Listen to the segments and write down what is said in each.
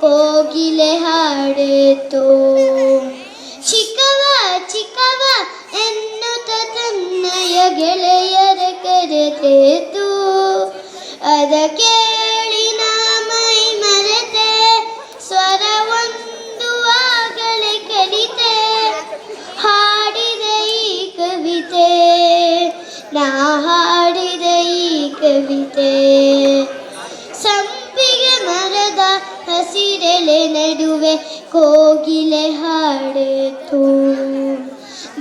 ಕೋಗಿಲೆ ಹಾಡಿತು. ಚಿಕ್ಕವ ಚಿಕ್ಕವ ಎನ್ನುತ್ತ ತನ್ನಯ ಗೆಳೆಯರ ಕರೆದಿತು. ಅದ ಕೇಳಿ ನಾ ಮೈ ಮರೆತೆ, ಸ್ವರವೊಂದು ಆಗಲೇ ಕಲಿತೆ. ಹಾಡಿದೆ ಈ ಕವಿತೆ, ನಾ ಹಾಡಿದೆ ಈ ಕವಿತೆ. ಸಂಪಿಗೆ ಮರದ ಹಸಿರೆಲೆ ನಡುವೆ ಕೋಗಿಲೆ ಹಾಡಿತು.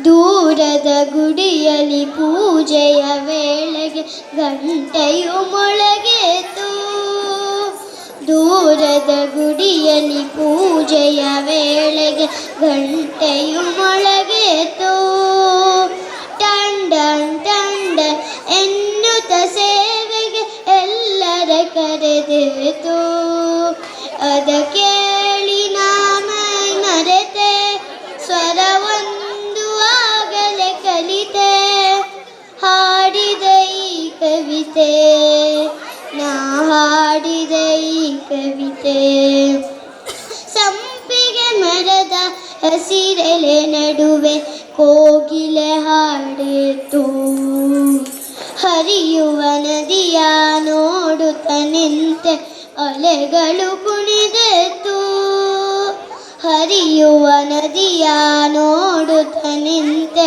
ದೂರದ ಗುಡಿಯಲ್ಲಿ ಪೂಜೆಯ ವೇಳೆಗೆ ಗಂಟೆಯು ಮೊಳಗಿತು. ದೂರದ ಗುಡಿಯಲ್ಲಿ ಪೂಜೆಯ ವೇಳೆಗೆ ಗಂಟೆಯು ಮೊಳಗಿತು. ಟಂಡನ್ ಟಂಡನ್ ಎನ್ನುತ್ತ ಸೇವೆಗೆ ಎಲ್ಲರ ಕರೆದಿತು. ಅದ ಕೇಳಿ ನಾ ಮೈ ಮರೆತೆ, ಸ್ವರವೊಂದು ಆಗಲೇ ಕಲಿತೆ. ಹಾಡಿದೆ ಈ ಕವಿತೆ, ನಾ ಹಾಡಿದೆ ಈ ಕವಿತೆ. ಸಂಪಿಗೆ ಮರದ ಹಸಿರೆಲೆ ನಡುವೆ ಕೋಗಿಲೆ ಹಾಡಿತು. ಹರಿಯುವ ನದಿಯ ನೋಡುತ್ತ ನಿಂತೆ ಅಲೆಗಳು ಕುಣಿದೆತು. ಹರಿಯುವ ನದಿಯ ನೋಡುತ್ತ ನಿಂತೆ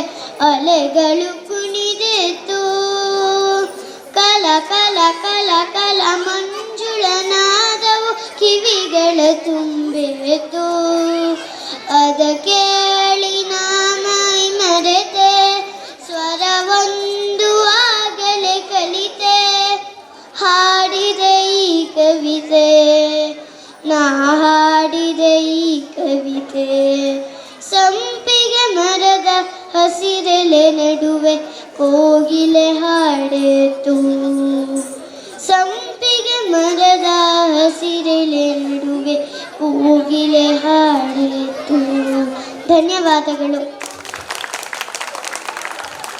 ಅಲೆಗಳು ಕುಣಿದೆತು. ಕಲ ಕಲ ಕಲ ಕಲ ಮಂಜುಳನಾದವು ಕಿವಿಗಳ ತುಂಬಿತು. ಅದ ಕೇಳಿ ನಾ ಮೈ ಮರೆತೆ, ಸ್ವರವೊಂದು ಆಗಲೇ ಕಲಿತೆ. ಹಾಡಿದೆ ಈ ಕವಿತೆ, ನಾ ಹಾಡಿದೆ ಈ ಕವಿತೆ. ಸಂಪಿಗೆ ಮರದ ಹಸಿರೆಲೆ ನಡುವೆ ಕೋಗಿಲೆ ಹಾಡಿತು. ಸಂಪಿಗೆ ಮರದ ಹಸಿರೆಲೆ ನಡುವೆ ಕೋಗಿಲೆ ಹಾಡಿತು. ಧನ್ಯವಾದಗಳು.